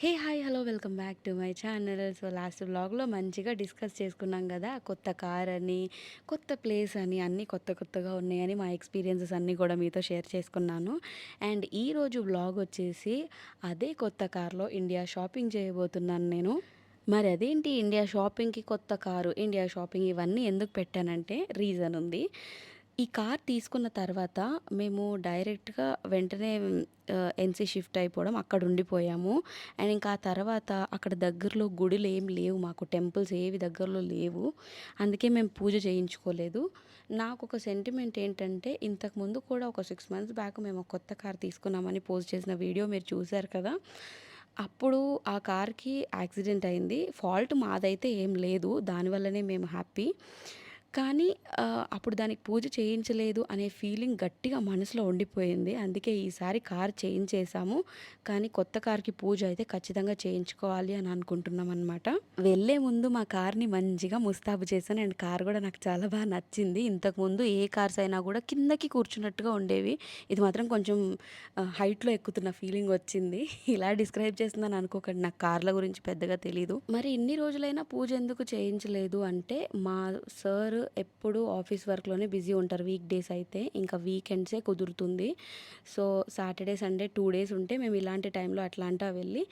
Hey hi hello welcome back to my channel. So last వ్లాగ్లో మంచిగా discuss చేసుకున్నాం కదా, కొత్త కార్ అని, కొత్త ప్లేస్ అని, అన్నీ కొత్త కొత్తగా ఉన్నాయని మా ఎక్స్పీరియన్సెస్ అన్నీ కూడా మీతో షేర్ చేసుకున్నాను. అండ్ ఈరోజు వ్లాగ్ వచ్చేసి అదే కొత్త కార్లో ఇండియా షాపింగ్ చేయబోతున్నాను నేను. మరి అదేంటి ఇండియా షాపింగ్కి కొత్త కారు, ఇండియా షాపింగ్ ఇవన్నీ ఎందుకు పెట్టానంటే రీజన్ ఉంది. ఈ కార్ తీసుకున్న తర్వాత మేము డైరెక్ట్గా వెంటనే ఎన్సీ షిఫ్ట్ అయిపోవడం, అక్కడ ఉండిపోయాము. అండ్ ఇంకా ఆ తర్వాత అక్కడ దగ్గరలో గుడులు ఏం లేవు, మాకు టెంపుల్స్ ఏవి దగ్గరలో లేవు. అందుకే మేము పూజ చేయించుకోలేదు. నాకు ఒక సెంటిమెంట్ ఏంటంటే, ఇంతకుముందు కూడా ఒక 6 months బ్యాక్ మేము ఒక కొత్త కార్ తీసుకున్నామని పోస్ట్ చేసిన వీడియో మీరు చూశారు కదా. అప్పుడు ఆ కార్కి యాక్సిడెంట్ అయింది. ఫాల్ట్ మాదైతే ఏం లేదు, దానివల్లనే మేము హ్యాపీ. కానీ అప్పుడు దానికి పూజ చేయించలేదు అనే ఫీలింగ్ గట్టిగా మనసులో ఉండిపోయింది. అందుకే ఈసారి కార్ చేయించేసాము. కానీ కొత్త కార్కి పూజ అయితే ఖచ్చితంగా చేయించుకోవాలి అని అనుకుంటున్నాం అనమాట. వెళ్ళే ముందు మా కార్ని మంచిగా ముస్తాబు చేశాను. అండ్ కార్ కూడా నాకు చాలా బాగా నచ్చింది. ఇంతకుముందు ఏ కార్స్ అయినా కూడా కిందకి కూర్చున్నట్టుగా ఉండేవి, ఇది మాత్రం కొంచెం హైట్లో ఎక్కుతున్న ఫీలింగ్ వచ్చింది. ఇలా డిస్క్రైబ్ చేస్తుందని అనుకోకండి, నాకు కార్ల గురించి పెద్దగా తెలీదు. మరి ఇన్ని రోజులైనా పూజ ఎందుకు చేయించలేదు అంటే, మా సార్ ఎప్పుడు ఆఫీస్ వర్క్లోనే బిజీ ఉంటారు. వీక్ డేస్ అయితే ఇంకా వీకెండ్సే కుదురుతుంది. సో సాటర్డే సండే 2 days ఉంటే మేము ఇలాంటి టైంలో అట్లాంటా వెళ్ళి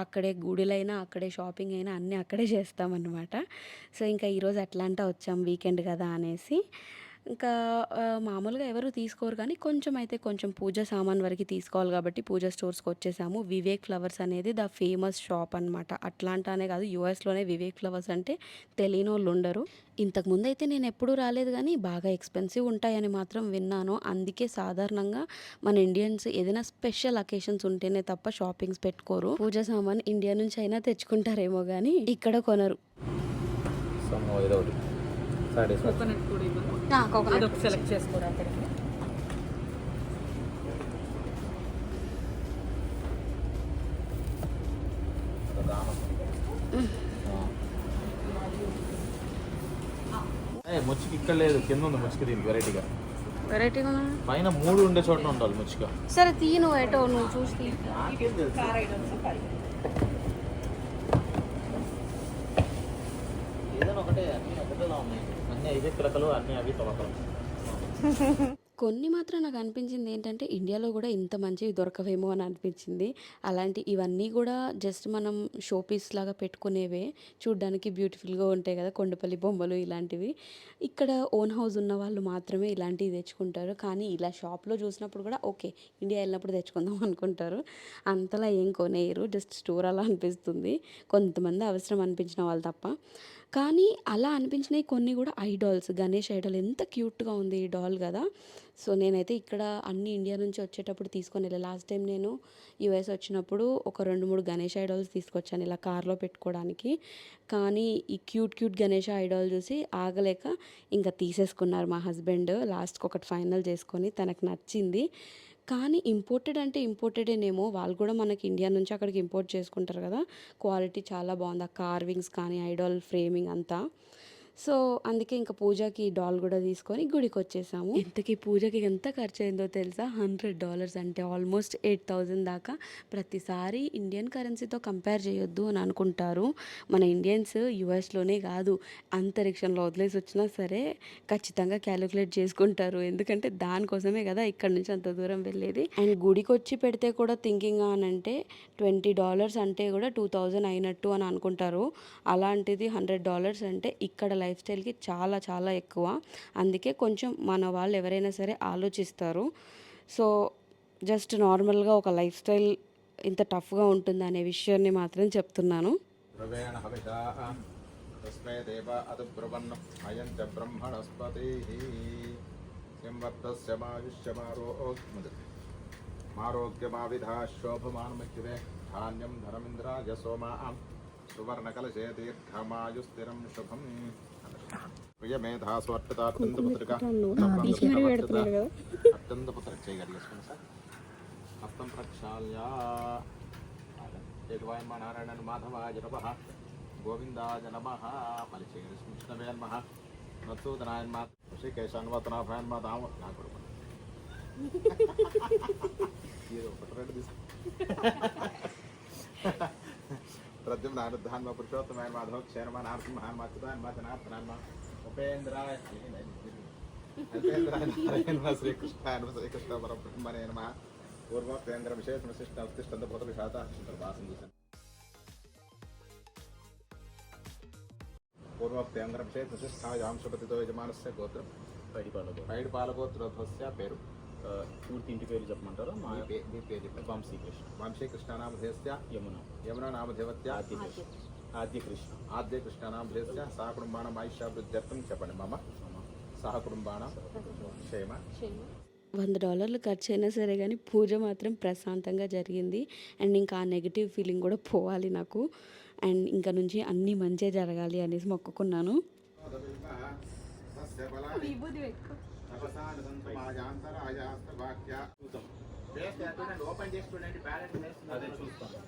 అక్కడే గుడిలైనా, అక్కడే షాపింగ్ అయినా అన్నీ అక్కడే చేస్తామన్నమాట. సో ఇంకా ఈరోజు అట్లాంటా వచ్చాం వీకెండ్ కదా అనేసి. ఇంకా మామూలుగా ఎవరు తీసుకోరు కానీ కొంచెం పూజ సామాన్ వరకు తీసుకోవాలి కాబట్టి పూజ స్టోర్స్కి వచ్చేసాము. వివేక్ ఫ్లవర్స్ అనేది ద ఫేమస్ షాప్ అనమాట. అట్లాంటానే కాదు, యూఎస్లోనే వివేక్ ఫ్లవర్స్ అంటే తెలియని వాళ్ళు ఉండరు. ఇంతకుముందు అయితే నేను ఎప్పుడూ రాలేదు కానీ బాగా ఎక్స్పెన్సివ్ ఉంటాయని మాత్రం విన్నాను. అందుకే సాధారణంగా మన ఇండియన్స్ ఏదైనా స్పెషల్ అకేషన్స్ ఉంటేనే తప్ప షాపింగ్స్ పెట్టుకోరు. పూజ సామాన్ ఇండియా నుంచి అయినా తెచ్చుకుంటారేమో కానీ ఇక్కడ కొనరు. కోకోనట్ కూడా ఇవ్వను, అదొక సెలెక్ట్ చేసుకోరా అక్కడికి. ముచ్చికి ఇక్కడ లేదు, కింద ఉంది ముచ్చిక. దీనికి వెరైటీగా వెరైటీగా పైన 3 ఉండే చోట ఉండాలి ముచ్చిక. సరే తీను నువ్వు ఏటో నువ్వు చూసి ఏదైనా ఒకటే, అన్ని ఒకటేలా ఉన్నాయి. అన్ని 5 పిలకలు, అన్ని అవి తొలకలు. కొన్ని మాత్రం నాకు అనిపించింది ఏంటంటే, ఇండియాలో కూడా ఇంత మంచివి దొరకవేమో అని అనిపించింది. అలాంటి ఇవన్నీ కూడా జస్ట్ మనం షో పీస్ లాగా పెట్టుకునేవే, చూడ్డానికి బ్యూటిఫుల్గా ఉంటాయి కదా, కొండపల్లి బొమ్మలు ఇలాంటివి. ఇక్కడ ఓన్ హౌస్ ఉన్న వాళ్ళు మాత్రమే ఇలాంటివి తెచ్చుకుంటారు. కానీ ఇలా షాప్లో చూసినప్పుడు కూడా ఓకే, ఇండియా వెళ్ళినప్పుడు తెచ్చుకుందాం అనుకుంటారు. అంతలా ఏం కొనేయరు, జస్ట్ స్టోర్ అలా అనిపిస్తుంది, కొంతమంది అవసరం అనిపించిన వాళ్ళు తప్ప. కానీ అలా అనిపించినవి కొన్ని కూడా ఐడాల్స్, గణేష్ ఐడాల్ ఎంత క్యూట్గా ఉంది ఈ డాల్ కదా. సో నేనైతే ఇక్కడ అన్ని ఇండియా నుంచి వచ్చేటప్పుడు తీసుకొని వెళ్ళాను. లాస్ట్ టైం నేను యూఎస్ వచ్చినప్పుడు ఒక 2-3 గణేష్ ఐడాల్స్ తీసుకొచ్చాను ఇలా కార్లో పెట్టుకోవడానికి. కానీ ఈ క్యూట్ గణేష్ ఐడాల్ చూసి ఆగలేక ఇంకా తీసేసుకున్నారు మా హస్బెండ్. లాస్ట్కి ఒకటి ఫైనల్ చేసుకొని తనకు నచ్చింది. కానీ ఇంపోర్టెడ్ అంటే ఇంపోర్టెడేనేమో, వాళ్ళు కూడా మనకి ఇండియా నుంచి అక్కడికి ఇంపోర్ట్ చేసుకుంటారు కదా. క్వాలిటీ చాలా బాగుంది, ఆ కార్వింగ్స్ కానీ ఐడాల్ ఫ్రేమింగ్ అంతా. సో అందుకే ఇంకా పూజకి డాల్ కూడా తీసుకొని గుడికి వచ్చేసాము. ఇంతకీ పూజకి ఎంత ఖర్చు అయిందో తెలుసా? $100, అంటే ఆల్మోస్ట్ 8,000 దాకా. ప్రతిసారి ఇండియన్ కరెన్సీతో కంపేర్ చేయొద్దు అని అనుకుంటారు మన ఇండియన్స్. యూఎస్లోనే కాదు, అంతరిక్షంలో వదిలేసి వచ్చినా సరే ఖచ్చితంగా క్యాలిక్యులేట్ చేసుకుంటారు. ఎందుకంటే దానికోసమే కదా ఇక్కడ నుంచి అంత దూరం వెళ్ళేది. అండ్ గుడికి వచ్చి పెడితే కూడా థింకింగ్ అని అంటే $20 అంటే కూడా 2,000 అయినట్టు అని అనుకుంటారు. అలాంటిది $100 అంటే ఇక్కడ లైఫ్ స్టైల్కి చాలా చాలా ఎక్కువ. అందుకే కొంచెం మన వాళ్ళు ఎవరైనా సరే ఆలోచిస్తారు. సో జస్ట్ నార్మల్గా ఒక లైఫ్ స్టైల్ ఇంత టఫ్గా ఉంటుంది అనే విషయాన్ని మాత్రం చెప్తున్నాను. సువర్ణకలశే దీర్ఘమాయు స్థిరం శుభం. ప్రియమేధాసు అర్పితార్థంతపుత్రిక అత్యంతపుత్ర చేయగలిగేసుకుని సార్ హస్తం ప్రక్షాళ్య నారాయణ మాధవాయ నమః గోవిందాయ నమః మళ్ళీ చేయగలిసి విష్ణవే నమః నత్సూదనాయ మా ఋషికేశాన్వతనాభాయ మా దామ నా కొడుకు ఏదో ఒకటి 2 తీసు प्रद्युम्नानुधान्मा पुरुषोत्तमाय माधव क्षयनमा नारसिंहाय माच्युताय जनार्दनाय उपेन्द्राय अल्पेन्द्राय नारायण श्रीकृष्णाय नमः श्रीकृष्ण परब्रह्मणे नमः पूर्वोक्तेन्द्र विशेष विशिष्ट उत्तिष्ठन्त भूतविशाता चन्द्रवासं पूर्वोक्तेन्द्र विशेष विशिष्टायां सुपतितो यजमानस्य गोत्रं పైడిపాలగోత్రోద్భవస్య పేరు పూర్తి ఇంటి పేరు చెప్పమంటారా? మా మీ పేరు చెప్పండి. వంశీకృష్ణ. వంశీకృష్ణ నామధేయస్య యమున. యమునా నామధేయవత్య ఆద్యకృష్ణ. ఆద్యకృష్ణ నామధేయస్య సహ కుటుంబానాం ఆయుష్యాభివృద్ధ్యర్థం చెప్పండి మమ సహ కుటుంబానాం క్షేమ. $100 ఖర్చు అయినా సరే కానీ పూజ మాత్రం ప్రశాంతంగా జరిగింది. అండ్ ఇంకా ఆ నెగిటివ్ ఫీలింగ్ కూడా పోవాలి నాకు. అండ్ ఇంకా నుంచి అన్నీ మంచిగా జరగాలి అనేసి మొక్కుకున్నాను. ఓపెన్ చేసి చూడండి బ్యాలెన్స్ అదే చూస్తాను.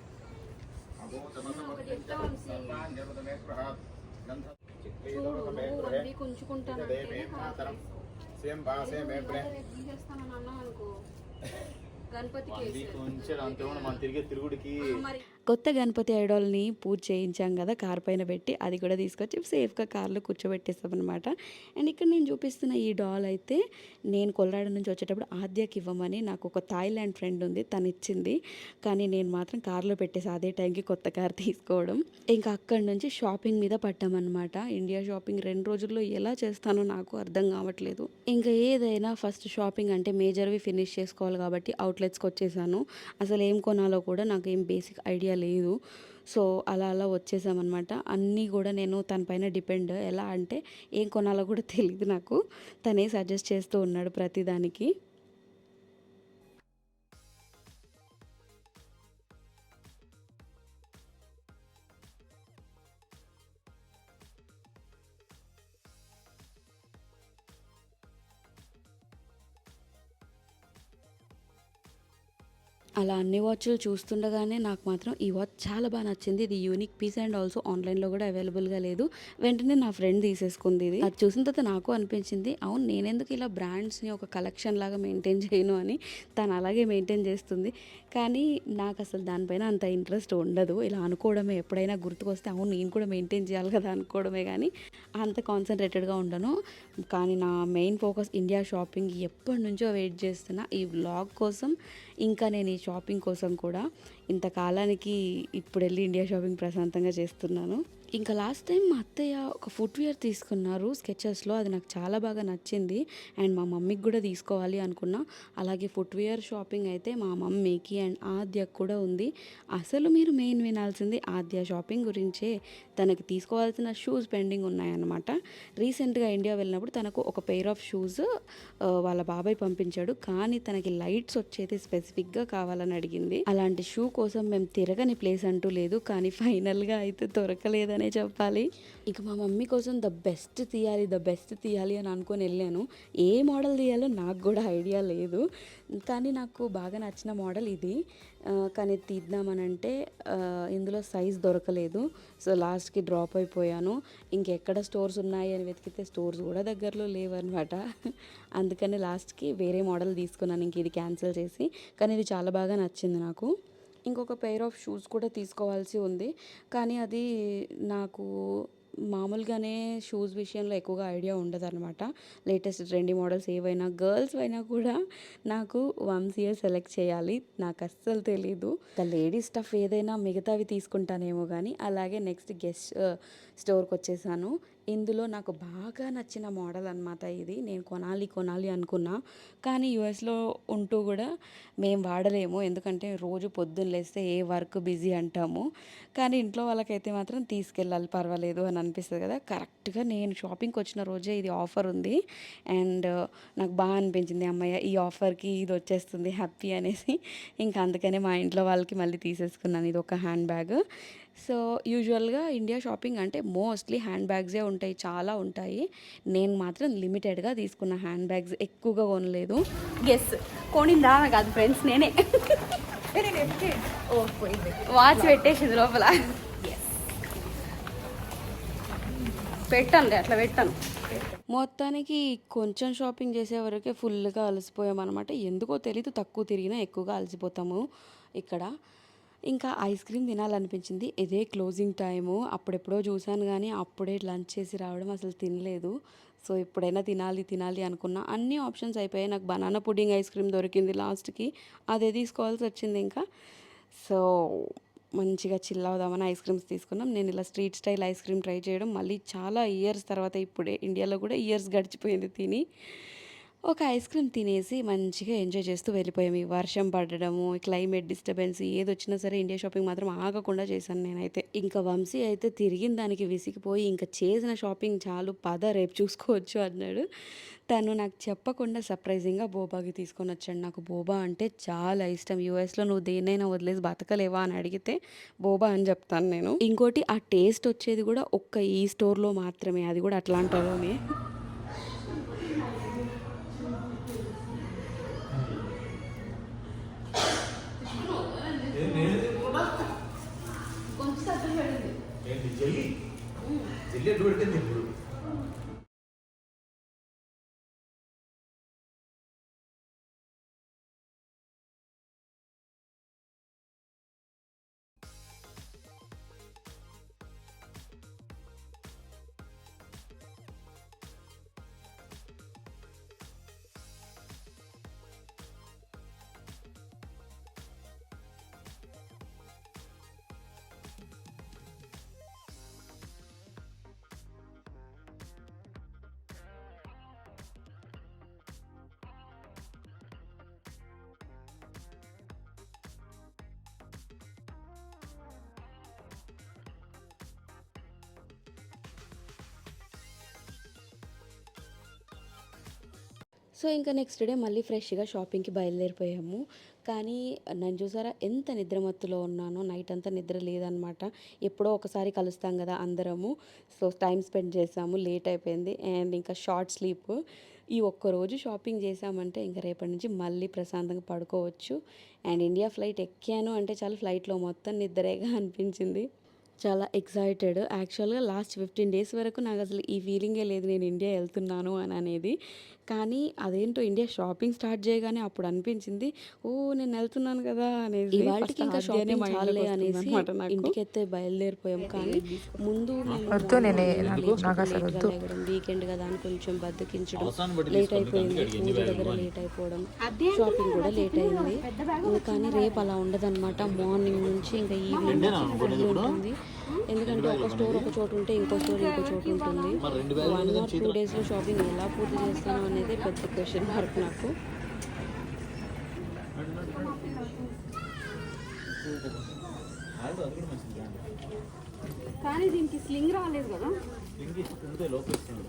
మనం తిరిగే తిరుగుడికి కొత్త గణపతి ఐడాల్ని పూజ చేయించాం కదా కార్ పైన పెట్టి, అది కూడా తీసుకొచ్చి సేఫ్గా కార్లో కూర్చోబెట్టేస్తాం అనమాట. అండ్ ఇక్కడ నేను చూపిస్తున్న ఈ డాల్ అయితే నేను కొల్లాడ నుంచి వచ్చేటప్పుడు ఆద్యకి ఇవ్వమని నాకు ఒక థాయిలాండ్ ఫ్రెండ్ ఉంది, తను ఇచ్చింది. కానీ నేను మాత్రం కార్లో పెట్టేసి అదే టైంకి కొత్త కార్ తీసుకోవడం. ఇంకా అక్కడి నుంచి షాపింగ్ మీద పట్టామన్నమాట. ఇండియా షాపింగ్ 2 రోజుల్లో ఎలా చేస్తానో నాకు అర్థం కావట్లేదు. ఇంకా ఏదైనా ఫస్ట్ షాపింగ్ అంటే మేజర్వి ఫినిష్ చేసుకోవాలి కాబట్టి అవుట్లెట్స్కి వచ్చేసాను. అసలు ఏం కొనాలో కూడా నాకు ఏం బేసిక్ ఐడియా లేదు. సో అలా అలా వచ్చేసామన్నమాట. అన్నీ కూడా నేను తన పైన డిపెండ్. ఎలా అంటే ఏం కొనాలో కూడా తెలియదు నాకు, తనే సజెస్ట్ చేస్తూ ఉన్నాడు ప్రతిదానికి. అలా అన్ని వాచ్లు చూస్తుండగానే నాకు మాత్రం ఈ వాచ్ చాలా బాగా నచ్చింది. ఇది యూనిక్ పీస్ అండ్ ఆల్సో ఆన్లైన్లో కూడా అవైలబుల్గా లేదు. వెంటనే నా ఫ్రెండ్ తీసేసుకుంది. ఇది అది చూసిన తర్వాత నాకు అనిపించింది, అవును నేనెందుకు ఇలా బ్రాండ్స్ని ఒక కలెక్షన్ లాగా మెయింటైన్ చేయను అని. తను అలాగే మెయింటైన్ చేస్తుంది. కానీ నాకు అసలు దానిపైన అంత ఇంట్రెస్ట్ ఉండదు. ఇలా అనుకోవడమే, ఎప్పుడైనా గుర్తుకొస్తే అవును నేను కూడా మెయింటైన్ చేయాలి కదా అనుకోవడమే, కానీ అంత కాన్సన్ట్రేటెడ్గా ఉండను. కానీ నా మెయిన్ ఫోకస్ ఇండియా షాపింగ్. ఎప్పటి నుంచో వెయిట్ చేస్తున్నా ఈ వ్లాగ్ కోసం, ఇంకా నేను ఈ షాపింగ్ కోసం కూడా. ఇంతకాలానికి ఇప్పుడు వెళ్ళి ఇండియా షాపింగ్ ప్రశాంతంగా చేస్తున్నాను. ఇంకా లాస్ట్ టైం మా అత్తయ్య ఒక ఫుట్వేర్ తీసుకున్నారు స్కెచెస్లో, అది నాకు చాలా బాగా నచ్చింది. అండ్ మా మమ్మీకి కూడా తీసుకోవాలి అనుకున్నా. అలాగే ఫుట్వేర్ షాపింగ్ అయితే మా మమ్మీకి అండ్ ఆద్యకు కూడా ఉంది. అసలు మీరు మెయిన్ వినాల్సింది ఆద్య షాపింగ్ గురించే. తనకి తీసుకోవాల్సిన షూస్ పెండింగ్ ఉన్నాయన్నమాట. రీసెంట్గా ఇండియా వెళ్ళినప్పుడు తనకు ఒక పెయిర్ ఆఫ్ షూస్ వాళ్ళ బాబాయ్ పంపించాడు. కానీ తనకి లైట్స్ వచ్చేది స్పెసిఫిక్గా కావాలని అడిగింది. అలాంటి షూ కోసం మేము తిరగని ప్లేస్ అంటూ లేదు, కానీ ఫైనల్గా అయితే దొరకలేదని చెప్పాలి. ఇక మా మమ్మీ కోసం ద బెస్ట్ తీయాలి అని అనుకొని వెళ్ళాను. ఏ మోడల్ తీయాలో నాకు కూడా ఐడియా లేదు, కానీ నాకు బాగా నచ్చిన మోడల్ ఇది. కానీ తీద్దామనంటే ఇందులో సైజ్ దొరకలేదు. సో లాస్ట్కి డ్రాప్ అయిపోయాను. ఇంకెక్కడ స్టోర్స్ ఉన్నాయి అని వెతికితే స్టోర్స్ కూడా దగ్గరలో లేవన్నమాట. అందుకని లాస్ట్కి వేరే మోడల్ తీసుకున్నాను, ఇంక ఇది క్యాన్సిల్ చేసి. కానీ ఇది చాలా బాగా నచ్చింది నాకు. ఇంకొక పెయిర్ ఆఫ్ షూస్ కూడా తీసుకోవాల్సి ఉంది, కానీ అది నాకు మామూలుగానే షూస్ విషయంలో ఎక్కువగా ఐడియా ఉండదు అనమాట. లేటెస్ట్ ట్రెండీ మోడల్స్ ఏవైనా గర్ల్స్ అయినా కూడా నాకు వంశీయే సెలెక్ట్ చేయాలి. నాకు అస్సలు తెలీదు. లేడీస్ స్టఫ్ ఏదైనా మిగతావి తీసుకుంటానేమో కానీ. అలాగే నెక్స్ట్ గెస్ట్ స్టోర్కి వచ్చేసాను. ఇందులో నాకు బాగా నచ్చిన మోడల్ అనమాట ఇది. నేను కొనాలి అనుకున్నా, కానీ యూఎస్లో ఉంటూ కూడా మేము వాడలేము, ఎందుకంటే రోజు పొద్దున్న లేస్తే ఏ వర్క్ బిజీ అంటాము. కానీ ఇంట్లో వాళ్ళకైతే మాత్రం తీసుకెళ్ళాలి, పర్వాలేదు అని అనిపిస్తుంది కదా. కరెక్ట్గా నేను షాపింగ్కి వచ్చిన రోజే ఇది ఆఫర్ ఉంది. అండ్ నాకు బాగా అనిపించింది, అమ్మయ్య ఈ ఆఫర్కి ఇది వచ్చేస్తుంది హ్యాపీ అనేసి. ఇంకా అందుకనే మా ఇంట్లో వాళ్ళకి మళ్ళీ తీసేసుకున్నాను. ఇది ఒక హ్యాండ్ బ్యాగ్. సో యూజువల్గా ఇండియా షాపింగ్ అంటే మోస్ట్లీ హ్యాండ్ బ్యాగ్సే ఉంటాయి, చాలా ఉంటాయి. నేను మాత్రం లిమిటెడ్గా తీసుకున్న హ్యాండ్ బ్యాగ్స్, ఎక్కువగా కొనలేదు. గెస్ కొనిందా కాదు ఫ్రెండ్స్, నేనే వాచ్ పెట్టేసింది లోపల. పెట్టండి, అట్లా పెట్టాను. మొత్తానికి కొంచెం షాపింగ్ చేసే వరకే ఫుల్గా అలసిపోయామన్నమాట. ఎందుకో తెలీదు, తక్కువ తిరిగినా ఎక్కువగా అలసిపోతాము ఇక్కడ. ఇంకా ఐస్ క్రీమ్ తినాలనిపించింది. ఇదే క్లోజింగ్ టైము. అప్పుడెప్పుడో చూసాను గానీ, అప్పుడే లంచ్ చేసి రావడం అసలు తినలేదు. సో, ఎప్పుడైనా తినాలి, తినాలి అనుకున్నా. అన్ని ఆప్షన్స్ అయిపోయాయి. నాకు బనానా పుడ్డింగ్ ఐస్ క్రీమ్ దొరికింది లాస్ట్‌కి. అదే తీసుకోవాల్సొచ్చింది ఇంకా. సో, మంచిగా చిల్ అవుదామని ఐస్ క్రీమ్స్ తీసుకున్నాం. నేను ఇలా street style ice cream try చేయడం మళ్ళీ చాలా ఇయర్స్ తర్వాత ఇప్పుడే. ఇండియాలో కూడా ఇయర్స్ గడిచిపోయింది తిని. ఒక ఐస్ క్రీమ్ తినేసి మంచిగా ఎంజాయ్ చేస్తూ వెళ్ళిపోయాము. ఈ వర్షం పడడము, ఈ క్లైమేట్ డిస్టర్బెన్స్ ఏదొచ్చినా సరే ఇండియా షాపింగ్ మాత్రం ఆగకుండా చేశాను నేనైతే. ఇంకా వంశీ అయితే తిరిగిన దానికి విసిగిపోయి ఇంకా చేసిన షాపింగ్ చాలు పద రేపు చూసుకోవచ్చు అన్నాడు. తను నాకు చెప్పకుండా సర్ప్రైజింగ్‌గా బోబాకి తీసుకొనొచ్చాడు. నాకు బోబా అంటే చాలా ఇష్టం. యూఎస్‌లో నువ్వు దేన్నైనా వదిలేసి బతకలేవా అని అడిగితే బోబా అని చెప్తాను నేను. ఇంకోటి ఆ టేస్ట్ వచ్చేది కూడా ఒక్క ఈ స్టోర్‌లో మాత్రమే. అది కూడా అట్లాంటాలోనే. ఏంటి జెల్లీ జెల్లీ ఎటు పెట్టింది ఇప్పుడు సో, ఇంకా నెక్స్ట్ డే మళ్ళీ ఫ్రెష్‌గా షాపింగ్‌కి బయలుదేరిపోయాము. కానీ నన్ను చూసారా ఎంత నిద్రమత్తులో ఉన్నానో, నైట్ అంతా నిద్ర లేదనమాట. ఎప్పుడో ఒకసారి కలుస్తాం గదా అందరము. సో, టైమ్ స్పెండ్ చేసాము. లేట్ అయిపోయింది. అండ్ ఇంకా షార్ట్ స్లీప్. ఈ ఒక్కరోజు షాపింగ్ చేశామంటే ఇంక రేపటి నుంచి మళ్ళీ ప్రశాంతంగా పడుకోవచ్చు. అండ్ ఇండియా ఫ్లైట్ ఎక్కాను అంటే చాలు ఫ్లైట్‌లో మొత్తం నిద్రేగా అనిపించింది. చాలా ఎక్సైటెడ్. యాక్చువల్‌గా లాస్ట్ 15 డేస్ వరకు నాకసలు ఈ ఫీలింగే లేదు నేను ఇండియా ఎళ్తున్నాను అననేది. కానీ అదేంటో ఇండియా షాపింగ్ స్టార్ట్ చేయగానే అప్పుడు అనిపించింది. ఓహ్! నేను ఎళ్తున్నాను కదా! అనేసి. ఇవాల్టికి ఇంకా షాపింగ్ చాలులే అనేసి ఇంటికైతే బయలుదేరిపోయాం. కానీ ముందు మేము లేట్‌గా లెగడం, వీకెండ్ కదా అని కొంచెం బద్ధకించడం, లేట్ అయిపోయింది. పూజ దగ్గర లేట్ అయిపోవడం, షాపింగ్ కూడా లేట్ అయింది. కానీ రేపు అలా ఉండదనమాట. మార్నింగ్ నుంచి ఇంకా ఈవినింగ్ వరకు ఫుల్ ఉంటుంది. ఎందుకంటే ఒక స్టోర్ ఒక చోటు ఉంటే ఇంకో స్టోర్ ఇంకో చోటు ఉంటుంది. 1 ఆర్ 2 డేస్‌లో షాపింగ్ ఎలా పూర్తి చేస్తాను అనేది పెద్ద క్వెషన్ మార్క్ నాకు. కానీ దీనికి స్లింగ్ రాలేదు కదా. ఉంటే లోపల ఇస్తున్నాడు.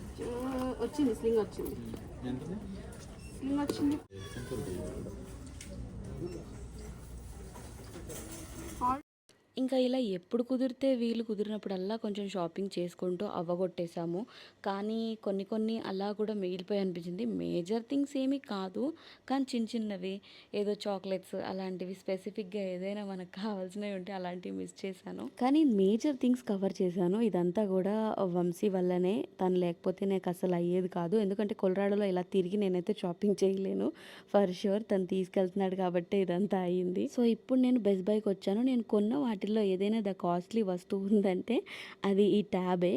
వచ్చింది స్లింగ్ వచ్చింది. ఎంతది? స్లింగ్ వచ్చింది. ఇంకా ఇలా ఎప్పుడు కుదిరితే వీలు కుదిరినప్పుడల్లా కొంచెం షాపింగ్ చేసుకుంటూ అవ్వగొట్టేసాము. కానీ కొన్ని కొన్ని అలా కూడా మిగిలిపోయాయి అనిపించింది. మేజర్ థింగ్స్ ఏమీ కాదు. కానీ చిన్న చిన్నవి ఏదో చాక్లెట్స్ అలాంటివి స్పెసిఫిక్‌గా ఏదైనా మనకు కావాల్సినవి ఉంటే అలాంటివి మిస్ చేశాను. కానీ మేజర్ థింగ్స్ కవర్ చేశాను. ఇదంతా కూడా వంశీ వల్లనే. తను లేకపోతే నాకసలు అయ్యేది కాదు. ఎందుకంటే కొలరాడోలో ఇలా తిరిగి నేనైతే షాపింగ్ చేయలేను. ఫర్ ష్యూర్ తను తీసుకెళ్తున్నాడు కాబట్టే ఇదంతా అయింది. సో, ఇప్పుడు నేను బెస్ట్ బైకి వచ్చాను. నేను కొన్న వాటిల్లో ఏదైనా కాస్ట్లీ వస్తువు ఉందంటే అది ఈ ట్యాబే.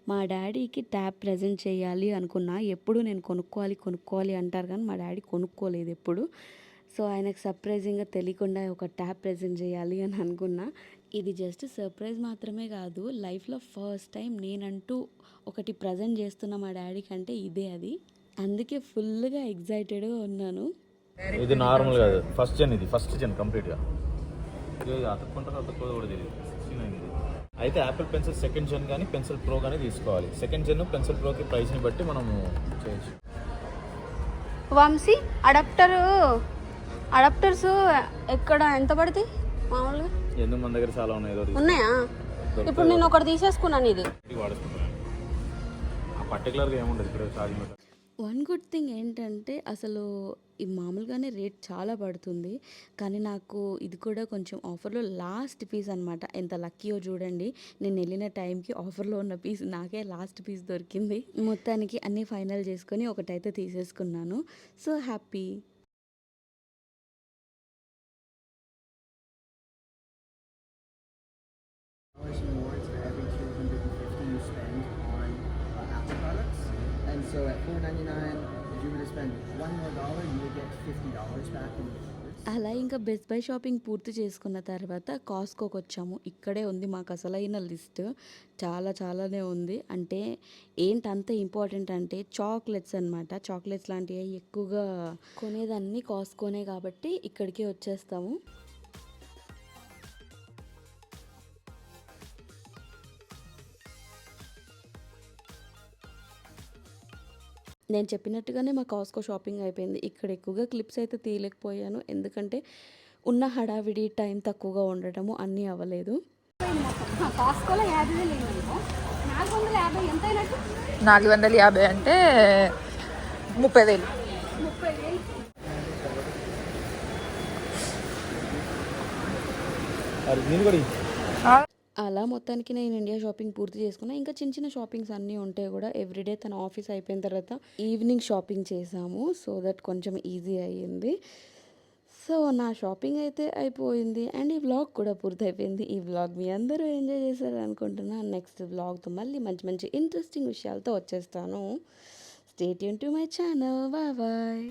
మా డాడీకి ట్యాబ్ ప్రెజెంట్ చేయాలి అనుకున్నా. ఎప్పుడు నేను కొనుక్కోవాలి, కొనుక్కోవాలి అంటారు కానీ మా డాడీ కొనుక్కోలేదు ఎప్పుడు. సో, ఆయనకు సర్ప్రైజింగ్‌గా తెలియకుండా ఒక ట్యాబ్ ప్రెజెంట్ చేయాలి అని అనుకున్నా. ఇది జస్ట్ సర్ప్రైజ్ మాత్రమే కాదు. లైఫ్‌లో ఫస్ట్ టైం నేనంటూ ఒకటి ప్రెజెంట్ చేస్తున్న మా డాడీకి అంటే ఇదే అది. అందుకే ఫుల్‌గా ఎక్సైటెడ్‌గా ఉన్నాను. ఇది నార్మల్ కాదు ఫస్ట్ జెన్ ఇది ఫస్ట్ జెన్ కంప్లీట్గా అతుక్కుంటారో అతుక్కోదో కూడా తెలియదు 69 ఇది అయితే యాపిల్ పెన్సిల్ సెకండ్ జెన్ కానీ పెన్సిల్ ప్రో కానీ తీసుకోవాలి సెకండ్ జెన్ పెన్సిల్ ప్రోకి ప్రైస్ని బట్టి మనము చేయొచ్చు వంశీ అడాప్టర్స్ ఎక్కడ ఎంత పడతాయి మామూలుగా? ఎందుకు మన దగ్గర చాలా ఉన్నాయి ఏదో ఉన్నాయా? ఇప్పుడు నేను ఒకటి తీసేసుకున్నాను ఇది వాడేసుకుంటాను ఆ పర్టికులర్గా ఏముండదు ఇక్కడ ఛార్జింగ్ పెట్టాలి. వన్ గుడ్ థింగ్ ఏంటంటే అసలు ఈ మామూలుగానే రేట్ చాలా పడుతుంది. కానీ నాకు ఇది కూడా కొంచెం ఆఫర్‌లో లాస్ట్ పీస్ అనమాట. ఎంత లక్కీయో చూడండి. నేను వెళ్ళిన టైంకి ఆఫర్‌లో ఉన్న పీస్ నాకే లాస్ట్ పీస్ దొరికింది. మొత్తానికి అన్నీ ఫైనల్ చేసుకొని ఒకటైతే తీసేసుకున్నాను. So, happy. rewards for every 250 you spend on Apple products. And so at $4.99, if you were to spend one more dollar, you would get $50 back in rewards. అలా ఇంకా best by shopping పూర్తి చేసుకున్న తర్వాత కాస్ట్కోకి వచ్చాము. ఇక్కడే ఉంది మాకు అసలైన లిస్ట్. చాలానే ఉంది. అంటే ఏంటి అంత ఇంపార్టెంట్ అంటే చాక్లెట్స్ అనమాట. చాక్లెట్స్ లాంటివి ఎక్కువగా కొనేదాన్ని కాస్ట్కోనే కాబట్టి ఇక్కడికే వచ్చేస్తాము. నేను చెప్పినట్టుగానే మా కాస్ట్కో షాపింగ్ అయిపోయింది. ఇక్కడ ఎక్కువగా క్లిప్స్ అయితే తీయలేకపోయాను. ఎందుకంటే ఉన్న హడావిడి టైం తక్కువగా ఉండటము అన్నీ అవ్వలేదు. కాస్కోలో 50,000 అయిందనుకో 450 ఎంత అయినట్టు 450 అంటే 30,000. 30,000 నేను కూడా అలా మొత్తానికి నేను ఇండియా షాపింగ్ పూర్తి చేసుకున్నా. ఇంకా చిన్న షాపింగ్స్ అన్నీ ఉంటాయి కూడా. ఎవ్రీడే తన ఆఫీస్ అయిపోయిన తర్వాత ఈవినింగ్ షాపింగ్ చేసాము. సో దట్ కొంచెం ఈజీ అయ్యింది. సో నా షాపింగ్ అయితే అయిపోయింది అండ్ ఈ వ్లాగ్ కూడా పూర్తయిపోయింది. ఈ వ్లాగ్ మీ అందరూ ఎంజాయ్ చేశారు అనుకుంటున్నా. నెక్స్ట్ వ్లాగ్తో మళ్ళీ మంచి ఇంట్రెస్టింగ్ విషయాలతో వచ్చేస్తాను. Stay tune to my channel. Bye bye.